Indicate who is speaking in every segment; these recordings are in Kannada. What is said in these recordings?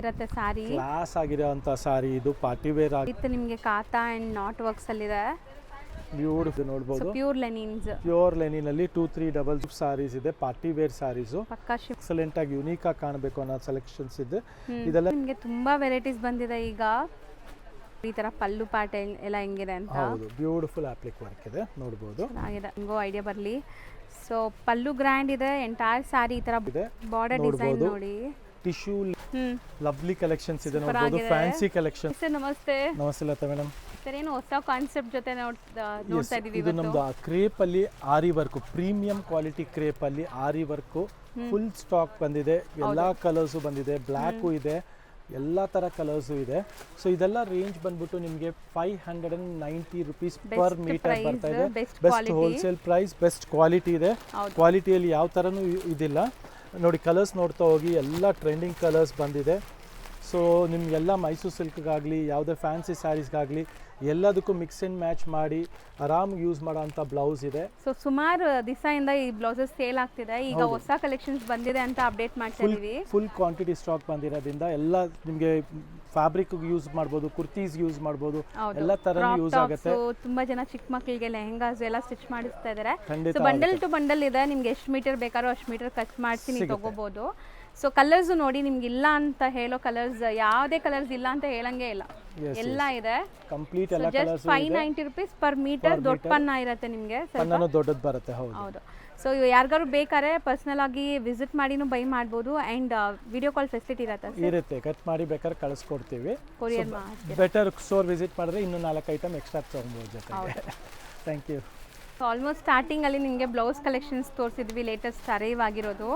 Speaker 1: ಇರುತ್ತೆ ಸಾರಿ,
Speaker 2: ಕ್ಲಾಸ್ ಆಗಿರೋಂಥ ಸಾರಿ ಇದು, ಪಾರ್ಟಿ ವೇರ್ ಆಗಿ
Speaker 1: ವಿತ್ ನಿಮಗೆ ಕಾತಾ ಅಂಡ್ ನಾಟ್ ವರ್ಕ್ಸ್ ಅಲ್ಲಿ ಇದೆ.
Speaker 2: ಬ್ಯೂಟಿಫುಲ್ ನೋಡಬಹುದು,
Speaker 1: ಪ್ಯೂರ್ ಲೆನಿನ್ಸ್,
Speaker 2: ಪ್ಯೂರ್ ಲೆನಿನ್ ಅಲ್ಲಿ 2-3 ಡಬಲ್ ಸಾರೀಸ್ ಇದೆ, ಪಾರ್ಟಿ ವೇರ್ ಸಾರೀಸ್
Speaker 1: ಪಕ್ಕಾ
Speaker 2: ಎಕ್ಸಲೆಂಟ್ ಆಗಿ ಯೂನಿಕ್ ಆಗಿ ಕಾಣಬೇಕು ಅನ್ನೋ ಸೆಲೆಕ್ಷನ್ಸ್ ಇದೆ. ಇದೆಲ್ಲ
Speaker 1: ನಿಮಗೆ ತುಂಬಾ ವೆರೈಟೀಸ್ ಬಂದಿದೆ ಈಗ. ಈ ತರ ಪಲ್ಲು ಪಾಟ ಎಲ್ಲ ಹೆಂಗಿದೆ ಅಂತ.
Speaker 2: ಹೌದು, ಬ್ಯೂಟಿಫುಲ್ ಅಪ್ಲಿಕ್ ವರ್ಕ್ ಇದೆ ನೋಡಬಹುದು.
Speaker 1: ಚೆನ್ನಾಗಿದೆ, ನಿಮಗೂ ಐಡಿಯಾ ಬರಲಿ. ಸೊ ಪಲ್ಲು ಗ್ರ್ಯಾಂಡ್ ಇದೆ, ಎಂಟೈರ್ ಸಾರಿ ಈ ತರ ಬಾರ್ಡರ್ ಡಿಸೈನ್ ನೋಡಿ.
Speaker 2: ಟಿಶ್ಯೂ ಲವ್ಲಿ ಕಲೆಕ್ಷನ್ಸ್ ಇದೆ ನೋಡಬಹುದು, ಫ್ಯಾನ್ಸಿ ಕಲೆಕ್ಷನ್.
Speaker 1: ಸರ್ ನಮಸ್ತೆ.
Speaker 2: ನಮಸ್ತೆ ಲತಾ ಮೇಡಮ್.
Speaker 1: ಸರ್ ಏನು ಹೊಸ ಕಾನ್ಸೆಪ್ಟ್ ಜೊತೆ ನೋಡ್ತಾ ಇದೀವಿ.
Speaker 2: ಇದು ನಮ್ದು ಕ್ರೇಪ್ ಅಲ್ಲಿ ಆರಿ ವರ್ಕ್, ಪ್ರೀಮಿಯಂ ಕ್ವಾಲಿಟಿ ಕ್ರೇಪ್ ಅಲ್ಲಿ ಆರಿ ವರ್ಕ್ ಫುಲ್ ಸ್ಟಾಕ್ ಬಂದಿದೆ. ಎಲ್ಲಾ ಕಲರ್ಸ್ ಬಂದಿದೆ, ಬ್ಲ್ಯಾಕ್ ಇದೆ, ಎಲ್ಲ ತರ ಕಲರ್ಸ್ ಇದೆ. ಸೊ ಇದೆಲ್ಲ ರೇಂಜ್ ಬಂದ್ಬಿಟ್ಟು ನಿಮಗೆ 590 ರೂಪೀಸ್ ಪರ್ ಮೀಟರ್ ಬರ್ತಾ ಇದೆ. Best wholesale price, best quality ಇದೆ. ಕ್ವಾಲಿಟಿಯಲ್ಲಿ ಯಾವ ಥರನೂ ಇದಿಲ್ಲ ನೋಡಿ. ಕಲರ್ಸ್ ನೋಡ್ತಾ ಹೋಗಿ, ಎಲ್ಲ ಟ್ರೆಂಡಿಂಗ್ ಕಲರ್ಸ್ ಬಂದಿದೆ. ಸೊ ನಿಮಗೆಲ್ಲ ಮೈಸೂರು ಸಿಲ್ಕ್ಗಾಗಲಿ ಯಾವುದೇ ಫ್ಯಾನ್ಸಿ ಸ್ಯಾರೀಸ್ಗಾಗಲಿ ಎಲ್ಲದಕ್ಕೂ ಮಿಕ್ಸ್ ಆ್ಯಂಡ್ ಮ್ಯಾಚ್ ಮಾಡಿ ಆರಾಮಾಗಿ ಯೂಸ್ ಮಾಡೋಂಥ ಬ್ಲೌಸ್ ಇದೆ.
Speaker 1: ಸೊ ಸುಮಾರು ದಿವಸದಿಂದ ಈ ಬ್ಲೌಸಸ್ ಸೇಲ್ ಆಗ್ತಿದೆ. ಈಗ ಹೊಸ ಕಲೆಕ್ಷನ್ಸ್ ಬಂದಿದೆ ಅಂತ ಅಪ್ಡೇಟ್ ಮಾಡ್ತಾ ಇದೀವಿ.
Speaker 2: ಫುಲ್ ಕ್ವಾಂಟಿಟಿ ಸ್ಟಾಕ್ ಬಂದಿರೋದ್ರಿಂದ ಎಲ್ಲ ನಿಮಗೆ ಫ್ಯಾಬ್ರಿಕ್ ಯೂಸ್ ಮಾಡ್ಬೋದು, ಕುರ್ತೀಸ್ ಯೂಸ್ ಮಾಡ್ಬೋದು, ಎಲ್ಲ ಥರ ಯೂಸ್ ಆಗುತ್ತೆ.
Speaker 1: ತುಂಬಾ ಜನ ಚಿಕ್ಕ ಮಕ್ಕಳಿಗೆ ಲೆಹೆಂಗಾಸ್ ಎಲ್ಲ ಸ್ಟಿಚ್ ಮಾಡಿಸ್ತಾ ಇದ್ದಾರೆ. ಸೊ ಬಂಡಲ್ ಟು ಬಂಡಲ್ ಇದೆ, ನಿಮ್ಗೆ ಎಷ್ಟು ಮೀಟರ್ ಬೇಕಾರೋ ಅಷ್ಟು ಮೀಟರ್ ಕಟ್ ಮಾಡಿಸಿ ನೀವು ತಗೋಬಹುದು. ಸೊ ಕಲರ್ಸ್ ನೋಡಿ, ನಿಮ್ಗೆ ಇಲ್ಲ ಅಂತ ಹೇಳೋ ಕಲರ್ಸ್, ಯಾವುದೇ ಕಲರ್ಸ್ ಇಲ್ಲ ಅಂತ ಹೇಳಂಗೆ ಇಲ್ಲ, ಎಲ್ಲ ಇದೆ.
Speaker 2: ಕಂಪ್ಲೀಟ್ ಎಲ್ಲ ಕಲರ್ಸ್.
Speaker 1: 590 ರೂಪೀಸ್ ಪರ್ ಮೀಟರ್ ದೊಡ್ಡ ಪನ್ನ ಇರುತ್ತೆ ನಿಮಗೆ.
Speaker 2: ಪನ್ನನು ದೊಡ್ಡದು ಬರುತ್ತೆ.
Speaker 1: ಹೌದು. ಸೊ ಯಾರಿಗಾರು ಬೇಕಾದ್ರೆ ಪರ್ಸನಲ್ ಆಗಿ ವಿಸಿಟ್ ಮಾಡಿನೂ ಬೈ ಮಾಡ್ಬೋದು. ಅಂಡ್ ವಿಡಿಯೋ ಕಾಲ್ ಫೆಸಿಲಿಟಿ
Speaker 2: ಇರುತ್ತೆ, ಕಟ್ ಮಾಡಿ ಬೇಕಾದ್ರೆ ಕಳಿಸ್ಕೊಡ್ತೀವಿ.
Speaker 1: ಕೊರಿಯರ್
Speaker 2: ಬೆಟರ್ ಸ್ಟೋರ್ ವಿಸಿಟ್ ಮಾಡಿದ್ರೆ ಇನ್ನೂ 4 ಐಟಮ್ ಎಕ್ಸ್ಟ್ರಾ ತಗೊಬೋದು ಜೊತೆಗೆ. Thank you.
Speaker 1: ಆಲ್ಮೋಸ್ಟ್ ಸ್ಟಾರ್ಟಿಂಗ್ ಅಲ್ಲಿ ನಿಮಗೆ ಬ್ಲೌಸ್ ಕಲೆಕ್ಷನ್ಸ್ ತೋರಿಸಿದ್ವಿ, ಲೇಟೆಸ್ಟ್ ಅರೈವ್ ಆಗಿರೋದು.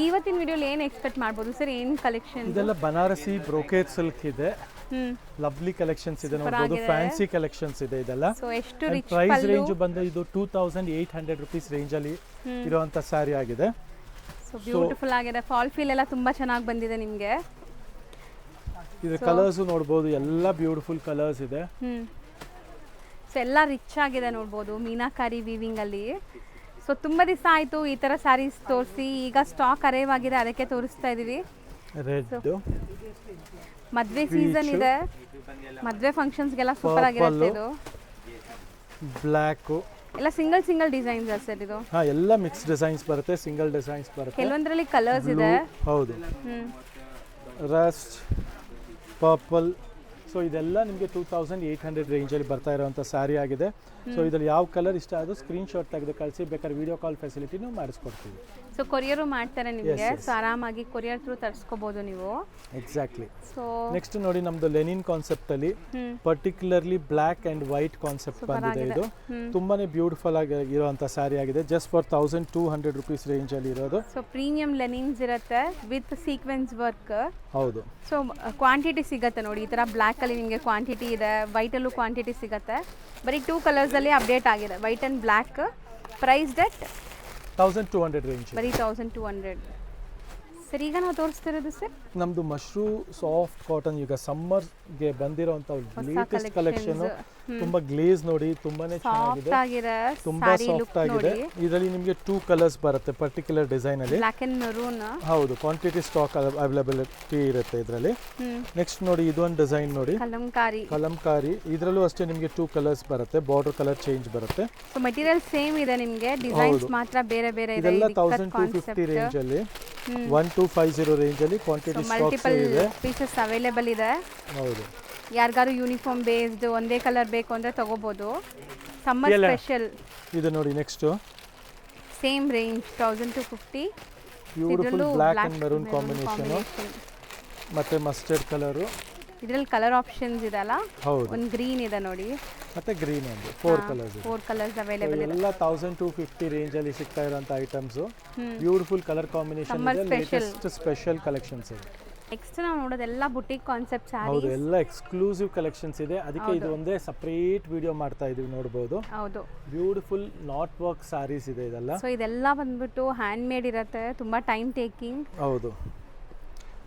Speaker 1: ಇವತ್ತಿನ ವಿಡಿಯೋಲಿ ಏನು ಎಕ್ಸ್ಪೆಕ್ಟ್ ಮಾಡ್ಬೋದು ಸರ್? ಏನು ಕಲೆಕ್ಷನ್?
Speaker 2: ಇದೆಲ್ಲ ಬನಾರಸಿ ಬ್ರೋಕೇಡ್ ಸಿಲ್ಕ್ ಇದೆ, ಲವ್ಲಿ ಕಲೆಕ್ಷನ್ಸ್ ಇದೆ ನೋಡಬಹುದು, ಫ್ಯಾನ್ಸಿ ಕಲೆಕ್ಷನ್ಸ್ ಇದೆ ಇದೆಲ್ಲ.
Speaker 1: ಸೊ ಎಷ್ಟು ರಿಚ್
Speaker 2: ಪ್ರೈಸ್ ರೇಂಜ್ ಬಂದು ಇದು 2800 ರೂಪೀಸ್ ರೇಂಜ್ ಅಲ್ಲಿ ಇರುವಂತ ಸ್ಯಾರಿ ಆಗಿದೆ.
Speaker 1: ಸೊ ಬ್ಯೂಟಿಫುಲ್ ಆಗಿದೆ, ಫಾಲ್ ಫೀಲ್ ಎಲ್ಲ ತುಂಬಾ ಚೆನ್ನಾಗಿ ಬಂದಿದೆ ನಿಮಗೆ.
Speaker 2: ಇದು ಕಲರ್ಸ್ ನೋಡಬಹುದು, ಎಲ್ಲ ಬ್ಯೂಟಿಫುಲ್ ಕಲರ್ಸ್ ಇದೆ.
Speaker 1: ಸೊ ಎಲ್ಲ ರಿಚ್ ಆಗಿದೆ ನೋಡ್ಬೋದು, ಮೀನಾಕಾರಿ ವೀವಿಂಗ್ ಅಲ್ಲಿ. ಸೊ ತುಂಬಾ ದಿವಸ ಆಯ್ತು ಈ ತರ ಸ್ಯಾರೀಸ್ ತೋರಿಸಿ, ಈಗ ಸ್ಟಾಕ್ ಅರೈವ್ ಆಗಿದೆ, ಅದಕ್ಕೆ ತೋರಿಸ್ತಾ ಇದೀವಿ.
Speaker 2: ರೆಡ್,
Speaker 1: ಮದ್ವೆ ಸೀಸನ್ ಇದೆ, ಮದ್ವೆ ಫಂಕ್ಷನ್ಸ್ಗೆಲ್ಲ ಸೂಪರ್ ಆಗಿರುತ್ತೆ. ಇದು
Speaker 2: ಬ್ಲ್ಯಾಕ್
Speaker 1: ಎಲ್ಲ ಸಿಂಗಲ್ ಡಿಸೈನ್ಸ್ ಸರ್ ಇದು.
Speaker 2: ಎಲ್ಲ ಮಿಕ್ಸ್ ಡಿಸೈನ್ಸ್ ಬರುತ್ತೆ, ಸಿಂಗಲ್ ಡಿಸೈನ್ಸ್ ಬರುತ್ತೆ.
Speaker 1: ಕೆಲವೊಂದರಲ್ಲಿ ಕಲರ್ಸ್ ಇದೆ.
Speaker 2: ಹೌದು, ರಸ್ಟ್, ಪರ್ಪಲ್. ಸೊ ಇದೆಲ್ಲ ನಿಮಗೆ 2800 ರೇಂಜಲ್ಲಿ ಬರ್ತಾ ಇರೋವಂಥ ಸ್ಯಾರಿ ಆಗಿದೆ. ಸೊ ಇದರಲ್ಲಿ ಯಾವ ಕಲರ್ ಇಷ್ಟ ಆದರೂ ಸ್ಕ್ರೀನ್ ಶಾಟ್ ತೆಗೆದು ಕಳಿಸಿ, ಬೇಕಾದ್ರೆ ವಿಡಿಯೋ ಕಾಲ್ ಫೆಸಿಲಿಟಿನೂ ಮಾಡಿಸ್ಕೊಡ್ತೀವಿ.
Speaker 1: ಸೊ ಕೊರಿಯರು ಮಾಡ್ತಾರೆ ನಿಮಗೆ, ಸೊ ಆರಾಮಾಗಿ ಕೊರಿಯರ್ ಥ್ರೂ ತರಿಸ್ಕೋಬಹುದು ನೀವು.
Speaker 2: ಎಕ್ಸಾಕ್ಟ್ಲಿ.
Speaker 1: ಸೊ
Speaker 2: ನೆಕ್ಸ್ಟ್ ನೋಡಿ, ನಮ್ದು ಲೆನಿನ್ ಕಾನ್ಸೆಪ್ಟ್ ಅಲ್ಲಿ particularly black and white concept ಬಂದಿದೆ. ಇದು ತುಂಬಾನೇ ಬ್ಯೂಟಿಫುಲ್ ಆಗಿ ಇರುವಂತ ಸ್ಯಾರಿ ಆಗಿದೆ, ಜಸ್ಟ್ ಫಾರ್ 1200 ರೂಪೀಸ್ ರೇಂಜ್ ಅಲ್ಲಿ ಇರೋದು.
Speaker 1: ಸೊ ಪ್ರೀಮಿಯಂ ಲೆನಿನ್ಸ್ ಇರುತ್ತೆ ವಿತ್ ಸೀಕ್ವೆನ್ಸ್ ವರ್ಕ್.
Speaker 2: ಹೌದು.
Speaker 1: ಸೊ ಕ್ವಾಂಟಿಟಿ ಸಿಗುತ್ತೆ ನೋಡಿ, ಈ ತರ ಬ್ಲ್ಯಾಕ್ ಅಲ್ಲಿ ನಿಮಗೆ ಕ್ವಾಂಟಿಟಿ ಇದೆ, ವೈಟ್ ಅಲ್ಲೂ ಕ್ವಾಂಟಿಟಿ ಸಿಗುತ್ತೆ. ಬರೀ 2 ಕಲರ್ಸ್ ಅಲ್ಲಿ ಅಪ್ಡೇಟ್ ಆಗಿದೆ, ವೈಟ್ ಅಂಡ್ ಬ್ಲ್ಯಾಕ್. ಪ್ರೈಸ್ ಡೆಟ್
Speaker 2: 1200 ರೇಂಜ್,
Speaker 1: ಬರೀ 1200. ಸರ್ ಈಗ ನಾವು ತೋರಿಸ್ತಿರೋದು ಸರ್
Speaker 2: ನಮ್ದು ಮಶ್ರೂ ಸಾಫ್ಟ್ ಕಾಟನ್, ಈಗ ಸಮ್ಮರ್ಗೆ ಬಂದಿರೋಂಥ ಲೇಟೆಸ್ಟ್ ಕಲೆಕ್ಷನ್. ತುಂಬಾ ಗ್ಲೇಸ್ ನೋಡಿ, ತುಂಬಾನೇ ಚೆನ್ನಾಗಿದೆ, ತುಂಬಾ ಸಾಫ್ಟ್ ಆಗಿದೆ. ಇದರಲ್ಲಿ ನಿಮಗೆ 2 ಕಲರ್ಸ್ ಬರುತ್ತೆ ಪರ್ಟಿಕ್ಯುಲರ್ ಡಿಸೈನ್ ಅಲ್ಲಿ,
Speaker 1: ಬ್ಲ್ಯಾಕ್ ಅಂಡ್ ಮರೂನ್.
Speaker 2: ಹೌದು, ಕ್ವಾಂಟಿಟಿ ಸ್ಟಾಕ್ ಅವೈಲಬಿಲಿಟಿ ಇರುತ್ತೆ ಇದರಲ್ಲಿ. ನೆಕ್ಸ್ಟ್ ನೋಡಿ, ಇದೊಂದು ಡಿಸೈನ್ ನೋಡಿ, ಕಲಂಕಾರಿ. ಇದರಲ್ಲೂ ಅಷ್ಟೇ ನಿಮಗೆ 2 ಕಲರ್ಸ್ ಬರುತ್ತೆ, ಬಾರ್ಡರ್ ಕಲರ್ ಚೇಂಜ್ ಬರುತ್ತೆ.
Speaker 1: ಸೊ ಮೆಟೀರಿಯಲ್ ಸೇಮ್ ಇದೆ ನಿಮಗೆ, ಡಿಸೈನ್ಸ್ ಮಾತ್ರ ಬೇರೆ ಬೇರೆ ಇದೆ.
Speaker 2: ಇದೆಲ್ಲ 1250 ರೇಂಜ್ ಅಲ್ಲಿ, 1250 ರೇಂಜ್ ಅಲ್ಲಿ ಕ್ವಾಂಟಿಟಿ ಸ್ಟಾಕ್ ಇದೆ,
Speaker 1: ಪೀಸಸ್ ಅವೈಲೇಬಲ್ ಇದೆ.
Speaker 2: ಹೌದು,
Speaker 1: ಯಾರಿಗಾರು ಯೂನಿಫಾರ್ಮ್ ಬೇಸ್ಡ್ ಒಂದೇ ಕಲರ್ ಬೇಕು ಅಂದ್ರೆ ತಗೋಬಹುದು. ಸಮ್ಮರ್ ಸ್ಪೆಷಲ್
Speaker 2: ಇದು ನೋಡಿ. Next
Speaker 1: same range 1250.
Speaker 2: Beautiful black and maroon combination ಮತ್ತೆ ಮಸ್ಟರ್ಡ್ ಕಲರ್.
Speaker 1: ಇದರಲ್ಲಿ ಕಲರ್ ಆಪ್ಷನ್ಸ್ ಇದೆ ಅಲ್ಲ.
Speaker 2: ಹೌದು,
Speaker 1: ಒಂದು ಗ್ರೀನ್ ಇದೆ ನೋಡಿ,
Speaker 2: ಮತ್ತೆ ಗ್ರೀನ್ ಒಂದು 4 ಕಲರ್ಸ್.
Speaker 1: 4 ಕಲರ್ಸ್ ಅವೈಲೇಬಲ್ ಇದೆ.
Speaker 2: ಎಲ್ಲ 1250 ರೇಂಜ್ ಅಲ್ಲಿ ಸಿಗ್ತಾ ಇರುವಂತ ಐಟಮ್ಸ್. ಬ್ಯೂಟಿಫುಲ್ ಕಲರ್ ಕಾಂಬಿನೇಷನ್ ಇದೆ, ಲೇಟೆಸ್ಟ್ ಸ್ಪೆಷಲ್ ಕಲೆಕ್ಷನ್ಸ್ ಇದೆ.
Speaker 1: ನೆಕ್ಸ್ಟ್ ನಾವು ನೋಡೋದೆಲ್ಲ ಬುಟಿಕ್ ಕಾನ್ಸೆಪ್ಟ್ ಸ್ಯಾರೀಸ್.
Speaker 2: ಹೌದು, ಎಲ್ಲ ಎಕ್ಸ್ಕ್ಲೂಸಿವ್ ಕಲೆಕ್ಷನ್ಸ್ ಇದೆ, ಅದಕ್ಕೆ ಇದು ಒಂದೇ ಸಪರೇಟ್ ವಿಡಿಯೋ ಮಾಡ್ತಾ ಇದೀವಿ, ನೋಡಬಹುದು.
Speaker 1: ಹೌದು,
Speaker 2: ಬ್ಯೂಟಿಫುಲ್ ನಾಟ್ ವರ್ಕ್ ಸ್ಯಾರೀಸ್ ಇದೆ ಇದೆಲ್ಲ.
Speaker 1: ಸೊ ಇದೆಲ್ಲ ಬಂದ್ಬಿಟ್ಟು ಹ್ಯಾಂಡ್ ಮೇಡ್ ಇರುತ್ತೆ, ತುಂಬಾ ಟೈಮ್ ಟೇಕಿಂಗ್.
Speaker 2: ಹೌದು,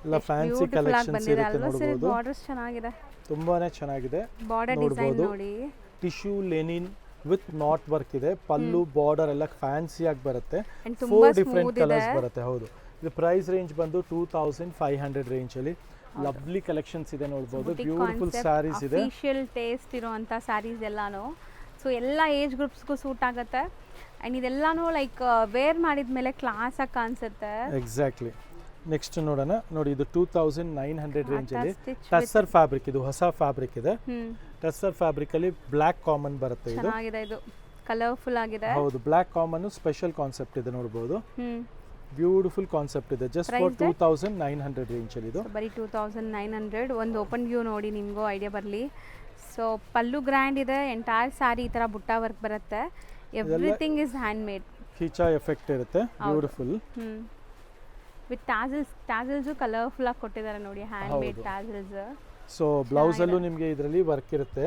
Speaker 2: ಎಲ್ಲ ಫ್ಯಾನ್ಸಿ ಕಲೆಕ್ಷನ್ಸ್ ಇರುತ್ತೆ ನೋಡಬಹುದು.
Speaker 1: ಬಾರ್ಡರ್ಸ್ ಚೆನ್ನಾಗಿದೆ,
Speaker 2: ತುಂಬಾನೇ ಚೆನ್ನಾಗಿದೆ.
Speaker 1: ಬಾರ್ಡರ್ ಡಿಸೈನ್ ನೋಡಿ,
Speaker 2: tissue Lenin with not work ಇದೆ, ಪಲ್ಲು ಬಾರ್ಡರ್ ಎಲ್ಲ ಫ್ಯಾನ್ಸಿ ಆಗಿ ಬರುತ್ತೆ. 4 ಡಿಫರೆಂಟ್ ಕಲರ್ಸ್ ಬರುತ್ತೆ. ಹೌದು, ಇದು ಪ್ರೈಸ್ ರೇಂಜ್ ಬಂದು 2500 ರೇಂಜ್ ಅಲ್ಲಿ. ಲವ್ಲಿ ಕಲೆಕ್ಷನ್ಸ್ ಇದೆ ನೋಡ್ಬೋದು. ಬ್ಯೂಟಿಫುಲ್ ಸ್ಯಾರೀಸ್ ಇದೆ,
Speaker 1: ಅಫಿಷಿಯಲ್ ಟೇಸ್ಟ್ ಇರುವಂಥ ಸ್ಯಾರೀಸ್ ಎಲ್ಲಾನು. ಸೊ ಎಲ್ಲ ಏಜ್ ಗ್ರೂಪ್ಸ್ಗೂ ಸೂಟ್ ಆಗುತ್ತೆ ಆ್ಯಂಡ್ ಇದೆಲ್ಲಾನು ಲೈಕ್ ವೇರ್ ಮಾಡಿದ್ಮೇಲೆ ಕ್ಲಾಸಾಗಿ ಕಾಣಿಸುತ್ತೆ.
Speaker 2: ಎಕ್ಸಾಕ್ಟ್ಲಿ. ನೆಕ್ಸ್ಟ್ ನೋಡೋಣ. ನೋಡಿ ಇದು 2900 ರೇಂಜಲ್ಲಿ ಟಸ್ಸರ್ ಫ್ಯಾಬ್ರಿಕ್, ಇದು ಹೊಸ ಫ್ಯಾಬ್ರಿಕ್ ಇದೆ. ಟಸ್ಸರ್ ಫ್ಯಾಬ್ರಿಕ್ ಅಲ್ಲಿ ಬ್ಲ್ಯಾಕ್ ಕಾಮನ್ ಬರುತ್ತೆ. ಇದು
Speaker 1: ಚೆನ್ನಾಗಿದೆ, ಇದು ಕಲರ್ಫುಲ್ ಆಗಿದೆ.
Speaker 2: ಹೌದು, ಬ್ಲ್ಯಾಕ್ ಕಾಮನ್ ಸ್ಪೆಷಲ್ ಕಾನ್ಸೆಪ್ಟ್ ಇದೆ ನೋಡಬಹುದು. ಬ್ಯೂಟಿಫುಲ್ ಕಾನ್ಸೆಪ್ಟ್ ಇದೆ. ಜಸ್ಟ್ ಫಾರ್ 2900 ರೇಂಜ್ ಅಲ್ಲಿ ಇದು
Speaker 1: ಬರೀ 2900. ಒಂದು ಓಪನ್ ವ್ಯೂ ನೋಡಿ ನಿಮಗೂ ಐಡಿಯಾ ಬರಲಿ. ಸೊ ಪಲ್ಲು ಗ್ರ್ಯಾಂಡ್ ಇದೆ, ಎಂಟೈರ್ ಸ್ಯಾರಿ ಈ ಥರ ಬುಟ್ಟ ವರ್ಕ್ ಬರುತ್ತೆ. Everything is handmade.
Speaker 2: ಖೀಚಾ ಎಫೆಕ್ಟ್ ಇರುತ್ತೆ. ಬ್ಯೂಟಿಫುಲ್
Speaker 1: ವಿತ್ ಟ್ಯಾಸಲ್ಸ್ ಕಲರ್ಫುಲ್ ಆಗಿ ಕೊಟ್ಟಿದ್ದಾರೆ ನೋಡಿ, handmade tassels.
Speaker 2: So blouse ಅಲ್ಲೂ ನಿಮಗೆ ಇದರಲ್ಲಿ ವರ್ಕ್ ಇರುತ್ತೆ.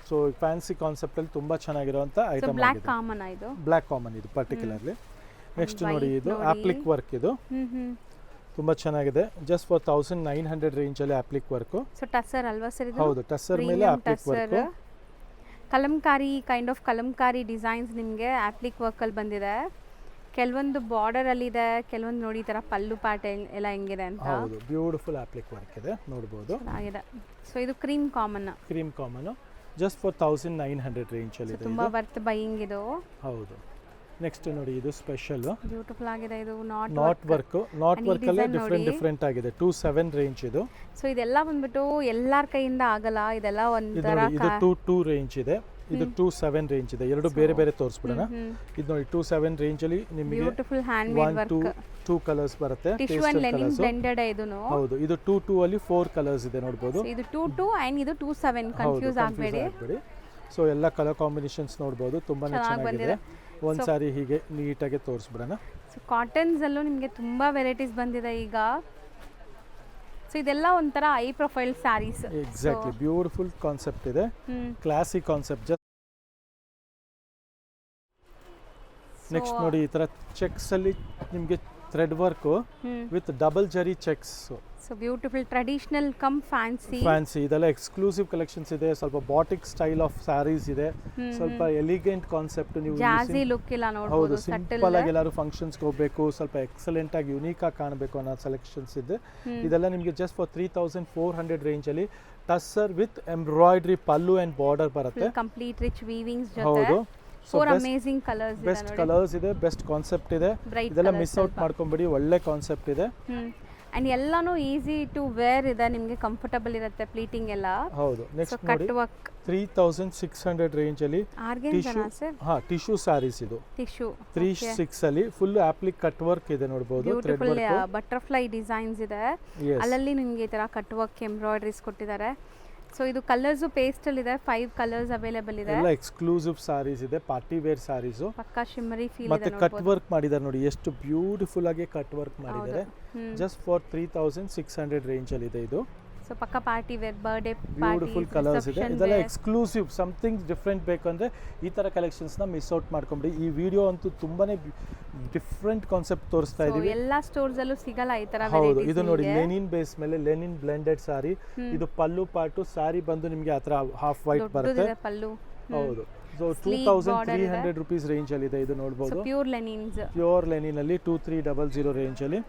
Speaker 2: ಸೊ ಫ್ಯಾನ್ಸಿ ಕಾನ್ಸೆಪ್ಟ್ ಅಲ್ಲಿ ತುಂಬಾ ಚೆನ್ನಾಗಿರುವಂತ ಐಟಮ್.
Speaker 1: ಬ್ಲ್ಯಾಕ್ ಕಾಮನ್ ಇದು,
Speaker 2: ಬ್ಲ್ಯಾಕ್ ಕಾಮನ್ ಇದು ಪರ್ಟಿಕ್ಯುಲರ್ಲಿ. ನೆಕ್ಸ್ಟ್ ನೋಡಿ ಇದು ಆಪ್ಲಿಕ್ ವರ್ಕ್, ಇದು ತುಂಬಾ ಚೆನ್ನಾಗಿದೆ. ಜಸ್ಟ್ ಫಾರ್ 1900 ರೇಂಜ್ ಅಲ್ಲಿ ಆಪ್ಲಿಕ್ ವರ್ಕ್.
Speaker 1: ಸೊ ಟಸ್ಸರ್ ಅಲ್ವಾ ಸರ್ ಇದು?
Speaker 2: ಹೌದು, ಟಸ್ಸರ್ ಮೇಲೆ applique work.
Speaker 1: Kalamkari kind of Kalamkari designs ನಿಮಗೆ ಆಪ್ಲಿಕ್ ವರ್ಕ್ ಅಲ್ಲಿ ಬಂದಿದೆ. ಕೆಲವೊಂದು ಬಾರ್ಡರ್ ಅಲ್ಲಿ ಇದೆ, ಕೆಲವೊಂದು ನೋಡಿ ಈ ತರ ಪಲ್ಲು ಪಾರ್ಟ್ ಎಲ್ಲ ಹೆಂಗಿದೆ ಅಂತ.
Speaker 2: ಹೌದು, ಬ್ಯೂಟಿಫುಲ್ ಆಪ್ಲಿಕ್ ವರ್ಕ್ ಇದೆ ನೋಡಬಹುದು.
Speaker 1: ಚೆನ್ನಾಗಿದೆ. ಸೊ ಇದು cream common.
Speaker 2: Cream common just for 1900 range ಅಲ್ಲಿ ಇದೆ.
Speaker 1: ತುಂಬಾ ವರ್ತ್ ಬೈಯಿಂಗ್ ಇದು.
Speaker 2: ಹೌದು. ನೆಕ್ಸ್ಟ್ ನೋಡಿ ಇದು ಸ್ಪೆಷಲ್
Speaker 1: ಬ್ಯೂಟಿಫುಲ್ ಆಗಿದೆ. ಇದು ನಾಟ್
Speaker 2: ವರ್ಕ್. ನಾಟ್ ವರ್ಕ್ ಅಲ್ಲಿ ಡಿಫರೆಂಟ್ ಆಗಿದೆ. 27 ರೇಂಜ್ ಇದು.
Speaker 1: ಸೊ ಇದೆಲ್ಲ ಬಂದ್ಬಿಟ್ಟು ಎಲ್ಲಾರ ಕೈಯಿಂದ ಆಗಲ್ಲ, ಇದೆಲ್ಲ ಒಂಥರ.
Speaker 2: ಇದು 22 ರೇಂಜ್ ಇದೆ, ಇದು 27 ರೇಂಜ್ ಇದೆ. ಎರಡು ಬೇರೆ ಬೇರೆ ತೋರಿಸ್ಬಿಡೋಣ. ಇದು ನೋಡಿ 27 ರೇಂಜ್ ಅಲ್ಲಿ ನಿಮಗೆ
Speaker 1: beautiful hand made work.
Speaker 2: 2 colours ಬರುತ್ತೆ.
Speaker 1: ಟಿಶ್ಯೂ ಅಂಡ್ ಲೆನಿನ್ ಬ್ಲೆಂಡೆಡ್ ಇದೂನು.
Speaker 2: ಹೌದು, ಇದು 22 ಅಲ್ಲಿ 4 ಕಲರ್ಸ್ ಇದೆ ನೋಡಬಹುದು.
Speaker 1: ಇದು 22 ಅಂಡ್ ಇದು 27, ಕನ್ಫ್ಯೂಸ್ ಆಗಬೇಡಿ.
Speaker 2: ಸೊ ಎಲ್ಲ ಕಲರ್ ಕಾಂಬಿನೇಷನ್ಸ್ ನೋಡಬಹುದು, ತುಂಬಾನೇ ಚೆನ್ನಾಗಿದೆ. ಒಂದು ಸಾರಿ ಹೀಗೆ ನೀಟಾಗಿ ತೋರಿಸ್ಬಿಡೋಣ.
Speaker 1: ಸೊ ಕಾಟನ್ಸ್ ಅಲ್ಲೂ ನಿಮಗೆ ತುಂಬಾ ವೆರೈಟೀಸ್ ಬಂದಿದೆ ಈಗ. ಸೊ ಇದೆಲ್ಲ ಒಂಥರ ಐ profile saris.
Speaker 2: Exactly, beautiful concept ಇದೆ, ಕ್ಲಾಸಿಕ್ ಕಾನ್ಸೆಪ್ಟ್. ನೆಕ್ಸ್ಟ್ ನೋಡಿ ಈ ತರ ಚೆಕ್ಸ್ ಅಲ್ಲಿ ನಿಮಗೆ thread work with double zari checks.
Speaker 1: So beautiful traditional cum fancy.
Speaker 2: ಇದೆಲ್ಲ ಎಕ್ಸ್ಕ್ಲೂಸಿವ್ ಕಲೆಕ್ಷನ್ಸ್ ಇದೆ. ಸ್ವಲ್ಪ ಬಾಟಿಕ್ ಸ್ಟೈಲ್ ಆಫ್ ಸ್ಯಾರೀಸ್ ಇದೆ, ಸ್ವಲ್ಪ ಎಲಿಗೆಂಟ್ ಕಾನ್ಸೆಪ್ಟ್. ನೀವು
Speaker 1: ಜಾಜಿ ಲುಕ್ ಇಲ್ಲ ನೋಡಬಹುದು.
Speaker 2: ಸಿಂಪಲ್ ಆಗಿ ಎಲ್ಲರೂ ಫಂಕ್ಷನ್ಸ್ ಗೆ ಹೋಗಬೇಕು, ಸ್ವಲ್ಪ ಎಕ್ಸಲೆಂಟ್ ಆಗಿ ಯುನೀಕ್ ಆಗಿ ಕಾಣಬೇಕು ಅನ್ನೋ ಸೆಲೆಕ್ಷನ್ಸ್ ಇದೆ. ಇದೆಲ್ಲ ನಿಮಗೆ ಜಸ್ಟ್ ಫಾರ್ 3400 ರೇಂಜ್ ಅಲ್ಲಿ tussar with embroidery pallu and border ಬರುತ್ತೆ.
Speaker 1: ಕಂಪ್ಲೀಟ್ ರಿಚ್ ವೀವಿಂಗ್ಸ್ ಜೊತೆ.
Speaker 2: ಹೌದು.
Speaker 1: ಫೋರ್ ಅಮೇಜಿಂಗ್ ಕಲರ್ಸ್ ಇದೆ.
Speaker 2: ಬೆಸ್ಟ್ ಕಲರ್ಸ್ ಇದೆ, ಬೆಸ್ಟ್ ಕಾನ್ಸೆಪ್ಟ್ ಇದೆ. ಇದೆಲ್ಲ ಮಿಸ್ ಔಟ್ ಮಾಡ್ಕೊಂಬೇಡಿ, ಒಳ್ಳೆ ಕಾನ್ಸೆಪ್ಟ್ ಇದೆ.
Speaker 1: ಅಂಡ್ ಎಲ್ಲಾನು ಈಸಿ ಟು ವೇರ್ ಇದೆ, ನಿಮಗೆ ಕಂಫರ್ಟಬಲ್ ಇರುತ್ತೆ ಪ್ಲೀಟಿಂಗ್ ಎಲ್ಲ.
Speaker 2: ಹೌದು. ನೆಕ್ಸ್ಟ್
Speaker 1: ಕಟ್ ವರ್ಕ್
Speaker 2: 3600 ರೇಂಜ್ ಅಲ್ಲಿ ಟಿಶ್ಯೂ ಸ್ಯಾರೀಸ್. ಇದು
Speaker 1: ಟಿಶ್ಯೂ
Speaker 2: 36 ಅಲ್ಲಿ ಫುಲ್ ಆಪ್ಲಿಕ್ ಕಟ್ ವರ್ಕ್ ಇದೆ ನೋಡಬಹುದು.
Speaker 1: ಬ್ಯೂಟಿಫುಲ್ ಬಟರ್ಫ್ಲೈ ಡಿಸೈನ್ಸ್ ಇದೆ, ಅಲ್ಲಲ್ಲಿ ನಿಮಗೆ ಈ ತರ ಕಟ್ ವರ್ಕ್ ಎಂಬ್ರಾಯ್ಡರೀಸ್ ಕೊಟ್ಟಿದ್ದಾರೆ. ಸೊ ಇದು ಕಲರ್ಸ್ ಪೇಸ್ಟ್ ಅಲ್ಲಿ ಇದೆ, 5 ಕಲರ್ಸ್ ಅವೈಲೇಬಲ್ ಇದೆ.
Speaker 2: ಎಲ್ಲ ಎಕ್ಸ್ಕ್ಲೂಸಿವ್ ಸಾರೀಸ್ ಇದೆ, ಪಾರ್ಟಿ ವೇರ್ ಸಾರೀಸ್.
Speaker 1: ಪಕ್ಕಾ ಶಿಮ್ಮರಿ ಫೀಲ್ ಇದೆ.
Speaker 2: ಮತ್ತೆ ಕಟ್ ವರ್ಕ್ ಮಾಡಿದ್ದಾರೆ ನೋಡಿ, ಎಷ್ಟು ಬ್ಯೂಟಿಫುಲ್ ಆಗಿ ಕಟ್ ವರ್ಕ್ ಮಾಡಿದ್ದಾರೆ. ಜಸ್ಟ್ ಫಾರ್ 3600 ರೇಂಜ್ ಅಲ್ಲಿ ಇದೆ ಇದು.
Speaker 1: ಸೊ ಪಕ್ಕಾ party wear, birthday party,
Speaker 2: beautiful colours ಇದೆ. ಇದೆಲ್ಲ ಎಕ್ಸ್ಕ್ಲೂಸಿವ್, ಸಮಥಿಂಗ್ ಡಿಫರೆಂಟ್ ಬೇಕಂದ್ರೆ ಈ ತರ ಕಲೆಕ್ಷನ್ಸ್ ನ ಮಿಸ್ ಔಟ್ ಮಾಡ್ಕೊಂಬಿಡಿ. ಈ ವಿಡಿಯೋ ಅಂತೂ ತುಂಬಾನೇ ಡಿಫರೆಂಟ್ ಕಾನ್ಸೆಪ್ಟ್ ತೋರಿಸ್ತಾ ಇದೀವಿ.
Speaker 1: ಎಲ್ಲ ಸ್ಟೋರ್ಸ್ ಅಲ್ಲೂ ಸಿಗಲ್ಲ ಈ ತರ.
Speaker 2: ಹೌದು, ಇದು ನೋಡಿ ಲೆನಿನ್ ಬೇಸ್ ಮೇಲೆ ಲೆನಿನ್ ಬ್ಲೆಂಡೆಡ್ ಸಾರಿ. ಇದು ಪಲ್ಲು ಪಾರ್ಟು. ಸಾರಿ ಬಂದು ನಿಮಗೆ ಆತರ ಹಾಫ್ ವೈಟ್ ಬರುತ್ತೆ
Speaker 1: ಪಲ್ಲು.
Speaker 2: ಹೌದು. ಸೊ 2300 ರುಪೀಸ್ ರೇಂಜ್ ಅಲ್ಲಿ ಇದೆ ಇದು ನೋಡಬಹುದು.
Speaker 1: ಪ್ಯೂರ್ ಲೆನಿನ್ಸ್,
Speaker 2: ಪ್ಯೂರ್ ಲೆನಿನ್ ಅಲ್ಲಿ 2300 ರೇಂಜ್ ಅಲ್ಲಿ.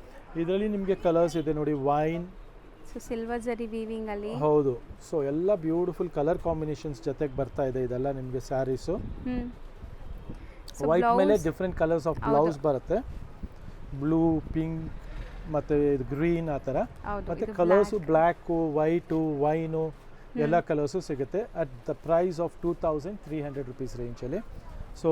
Speaker 2: ಇದರಲ್ಲಿ ನಿಮಗೆ ಕಲರ್ಸ್ ಇದೆ ನೋಡಿ, ವೈನ್,
Speaker 1: ಸೊ ಸಿಲ್ವರ್ ಜರಿ ವೀವಿಂಗ್ ಅಲ್ಲಿ.
Speaker 2: ಹೌದು. ಸೊ ಎಲ್ಲ ಬ್ಯೂಟಿಫುಲ್ ಕಲರ್ ಕಾಂಬಿನೇಷನ್ಸ್ ಜೊತೆಗೆ ಬರ್ತಾ ಇದೆ. ಇದೆಲ್ಲ ನಿಮಗೆ ಸ್ಯಾರೀಸ್. ವೈಟ್ ಮೇಲೆ ಡಿಫರೆಂಟ್ ಕಲರ್ಸ್ ಆಫ್ ಬ್ಲೌಸ್ ಬರುತ್ತೆ. ಬ್ಲೂ, ಪಿಂಕ್ ಮತ್ತೆ ಗ್ರೀನ್ ಆ ಥರ. ಮತ್ತೆ ಕಲರ್ಸು ಬ್ಲ್ಯಾಕು, ವೈಟು, ವೈನು ಎಲ್ಲ ಕಲರ್ಸು ಸಿಗುತ್ತೆ at the price of 2300 rupees ರೇಂಜಲ್ಲಿ. ಸೊ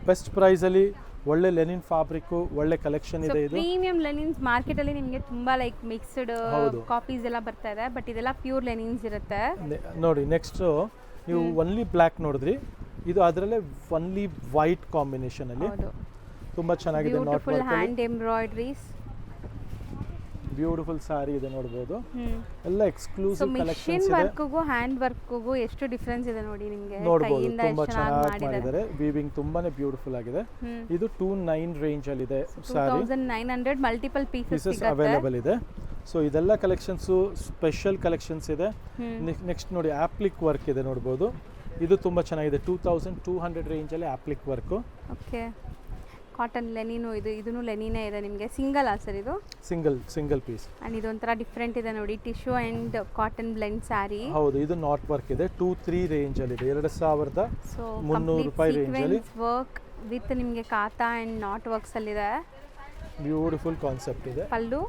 Speaker 2: ಬೆಸ್ಟ್ ಪ್ರೈಸಲ್ಲಿ ಒಳ್ಳೆ ಲೆನಿನ್ ಫ್ಯಾಬ್ರಿಕ್, ಒಳ್ಳೆ ಕಲೆಕ್ಷನ್ ಇದೆ. ಇದು
Speaker 1: ಪ್ರೀಮಿಯಂ ಲೆನಿನ್ಸ್ ಮಾರ್ಕೆಟ್ ಅಲ್ಲಿ ನಿಮಗೆ ತುಂಬಾ ಲೈಕ್ ಮಿಕ್ಸ್ಡ್ ಕಾಪೀಸ್ ಎಲ್ಲ ಬರ್ತಾ ಇದೆ, ಬಟ್ ಇದೆಲ್ಲ ಪ್ಯೂರ್ ಲೆನಿನ್ಸ್ ಇರುತ್ತೆ
Speaker 2: ನೋಡಿ. ನೆಕ್ಸ್ಟ್ ನೀವು ಒನ್ಲಿ ಬ್ಲ್ಯಾಕ್ ನೋಡಿದ್ರಿ, ಇದು ಅದರಲ್ಲೇ ಒನ್ಲಿ ವೈಟ್ ಕಾಂಬಿನೇಷನ್ ಅಲ್ಲಿ ತುಂಬಾ ಚೆನ್ನಾಗಿದೆ. ನಾಟ್ ವರ್ಕ್,
Speaker 1: ಹ್ಯಾಂಡ್ ಎಂಬ್ರಾಯ್ಡರೀಸ್,
Speaker 2: ಬ್ಯೂಟಿಫುಲ್ ಸಾರಿ ಇದೆ ನೋಡಬಹುದು. ಎಲ್ಲ ಎಕ್ಸ್ಕ್ಲೂಸಿವ್ ಕಲೆಕ್ಷನ್ಸ್ ಇದೆ.
Speaker 1: ವರ್ಕ್ಗೂ ಹ್ಯಾಂಡ್ ವರ್ಕ್ಗೂ ಎಷ್ಟು ಡಿಫರೆನ್ಸ್ ಇದೆ ನೋಡಿ ನಿಮಗೆ.
Speaker 2: ನೋಡಬಹುದು, ತುಂಬಾ ಚೆನ್ನಾಗಿ ಮಾಡಿದ್ದಾರೆ. ವೀವಿಂಗ್ ತುಂಬಾನೇ ಬ್ಯೂಟಿಫುಲ್ ಆಗಿದೆ. ಇದು 29 ರೇಂಜ್ ಅಲ್ಲಿ ಇದೆ ಸಾರಿ.
Speaker 1: 2900 ಮಲ್ಟಿಪಲ್ ಪೀಸಸ್
Speaker 2: ಅವೈಲೇಬಲ್ ಇದೆ. ಸೊ ಇದೆಲ್ಲ ಕಲೆಕ್ಷನ್ಸ್ ಸ್ಪೆಷಲ್ ಕಲೆಕ್ಷನ್ಸ್ ಇದೆ. ನೆಕ್ಸ್ಟ್ ನೋಡಿ ಆಪ್ಲಿಕ್ ವರ್ಕ್ ಇದೆ ನೋಡಬಹುದು. ಇದು ತುಂಬಾ ಚೆನ್ನಾಗಿದೆ. 2200 ರೇಂಜ್ ಅಲ್ಲಿ applique work.
Speaker 1: Okay, cotton linen ಇದೂ ಲೆನಿನೇ ಇದೆ ನಿಮಗೆ. ಸಿಂಗಲ್ ಸರ್ ಇದು?
Speaker 2: Single piece.
Speaker 1: ಆ್ಯಂಡ್ ಇದೊಂಥರ ಡಿಫ್ರೆಂಟ್ ಇದೆ ನೋಡಿ, tissue and cotton blend sari.
Speaker 2: ಹೌದು, ಇದು ನಾಟ್ ವರ್ಕ್ ಇದೆ. 2-3 ರೇಂಜಲ್ಲಿ ಇದೆ. 2300 ರೂಪಾಯಿ ರೇಂಜಲ್ಲಿ
Speaker 1: ವರ್ಕ್ ವಿತ್ ನಿಮಗೆ ಕಾತಾ ಆ್ಯಂಡ್ ನಾಟ್ ವರ್ಕ್ಸಲ್ಲಿದೆ.
Speaker 2: ಬ್ಯೂಟಿಫುಲ್ ಕಾನ್ಸೆಪ್ಟ್ ಇದೆ.
Speaker 1: ಪಲ್ಲು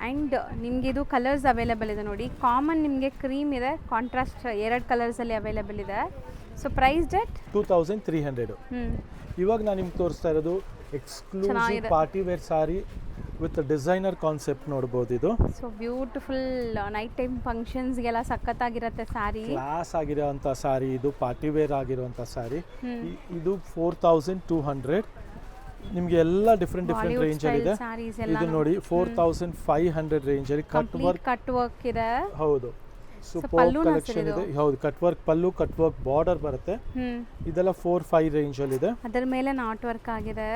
Speaker 1: ಆ್ಯಂಡ್ ನಿಮಗೆ ಇದು ಕಲರ್ಸ್ ಅವೈಲೇಬಲ್ ಇದೆ ನೋಡಿ. ಕಾಮನ್ ನಿಮಗೆ ಕ್ರೀಮ್ ಇದೆ, ಕಾಂಟ್ರಾಸ್ಟ್ 2 ಕಲರ್ಸಲ್ಲಿ ಅವೈಲೇಬಲ್ ಇದೆ. So price date
Speaker 2: 2300. ಇವಾಗ ನಾನು ನಿಮ್ಗೆ ತೋರಿಸ್ತಾ ಇರೋದು exclusive party wear sari with designer concept ನೋಡ್ಬೋದು ಇದು.
Speaker 1: ಸೊ ಬ್ಯೂಟಿಫುಲ್ ನೈಟ್ ಟೈಮ್ ಫಂಕ್ಷನ್ಸ್ಗೆಲ್ಲ ಸಖತ್ತಾಗಿರುತ್ತೆ ಸ್ಯಾರಿ.
Speaker 2: ಕ್ಲಾಸ್ ಆಗಿರೋಂಥ ಸಾರಿ ಇದು, ಪಾರ್ಟಿ ವೇರ್ ಆಗಿರೋಂಥ ಸಾರಿ. ಇದು 4200. ನಿಮಗೆ ಎಲ್ಲ ಡಿಫ್ರೆಂಟ್ ರೇಂಜಲ್ಲಿ ಇದೆ. ಇದು ನೋಡಿ 4500 ರೇಂಜಲ್ಲಿ ಕಟ್
Speaker 1: ವರ್ಕ್ ಇದೆ.
Speaker 2: ಹೌದು, ಸೂಪರ್ ಕಲೆಕ್ಷನ್ ಇದೆ. ಹೌದು, ಕಟ್ ವರ್ಕ್ ಪಲ್ಲು, ಕಟ್ ವರ್ಕ್ ಬಾರ್ಡರ್ ಬರುತ್ತೆ. ಇದೆಲ್ಲ 4-5 ರೇಂಜಲ್ಲಿ ಇದೆ.
Speaker 1: ಅದರ ಮೇಲೆ ನಾಟ್ ವರ್ಕ್ ಆಗಿದೆ.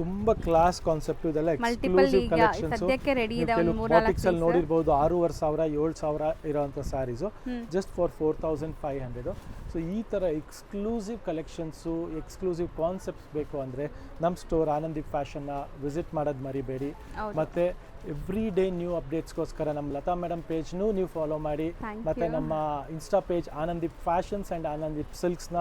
Speaker 2: ತುಂಬಾ ಕ್ಲಾಸ್ ಕಾನ್ಸೆಪ್ಟ್. ಇದೆಲ್ಲ ಎಕ್ಸ್ಕ್ಲೂಸಿವ್ ಕಲೆಕ್ಷನ್ಸ್.
Speaker 1: ಸದ್ಯಕ್ಕೆ ರೆಡಿ ಇದೆ.
Speaker 2: ಬಾಟಿಕ್ಸ್ ಅಲ್ಲಿ ನೋಡಿರಬಹುದು 6500-7000 ಇರೋಂಥ ಸ್ಯಾರೀಸು ಜಸ್ಟ್ ಫಾರ್ 4500. ಸೊ ಈ ಥರ ಎಕ್ಸ್ಕ್ಲೂಸಿವ್ ಕಲೆಕ್ಷನ್ಸು, ಎಕ್ಸ್ಕ್ಲೂಸಿವ್ ಕಾನ್ಸೆಪ್ಟ್ಸ್ ಬೇಕು ಅಂದರೆ ನಮ್ಮ ಸ್ಟೋರ್ ಆನಂದೀಪ್ ಫ್ಯಾಷನ್ನ ವಿಸಿಟ್ ಮಾಡೋದು ಮರಿಬೇಡಿ. ಮತ್ತು ಎವ್ರಿ ಡೇ ನ್ಯೂ ಅಪ್ಡೇಟ್ಸ್ಗೋಸ್ಕರ ನಮ್ಮ ಲತಾ ಮೇಡಮ್ ಪೇಜ್ನೂ ನೀವು ಫಾಲೋ ಮಾಡಿ. ಮತ್ತು ನಮ್ಮ insta page Anandeep fashions and Anandeep ಸಿಲ್ಕ್ಸ್ನ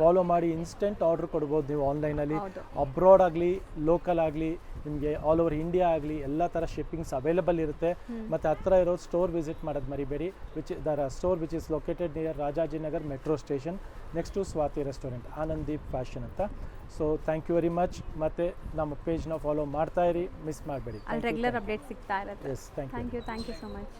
Speaker 2: ಫಾಲೋ ಮಾಡಿ. ಇನ್ಸ್ಟೆಂಟ್ ಆರ್ಡರ್ ಕೊಡ್ಬೋದು ನೀವು ಆನ್ಲೈನಲ್ಲಿ. ಅಬ್ರಾಡ್ ಆಗಲಿ ಲೋಕಲ್ ಆಗಲಿ ನಿಮಗೆ ಆಲ್ ಓವರ್ ಇಂಡಿಯಾ ಆಗಲಿ ಎಲ್ಲ ಥರ ಶಿಪ್ಪಿಂಗ್ಸ್ ಅವೈಲೇಬಲ್ ಇರುತ್ತೆ. ಮತ್ತು ಹತ್ರ ಇರೋ ಸ್ಟೋರ್ ವಿಸಿಟ್ ಮಾಡೋದು ಮರಿಬೇಡಿ. Store which is located near Rajajinagar metro station next to Swathi restaurant, Anandeep fashion ಅಂತ. So thank you very much. ಮತ್ತು ನಮ್ಮ ಪೇಜ್ನ ಫಾಲೋ ಮಾಡ್ತಾ ಇರಿ, ಮಿಸ್ ಮಾಡಬೇಡಿ.
Speaker 1: ರೆಗ್ಯುಲರ್ ಅಪ್ಡೇಟ್ ಸಿಗ್ತಾ ಇರುತ್ತೆ.
Speaker 2: Yes, thank you so much.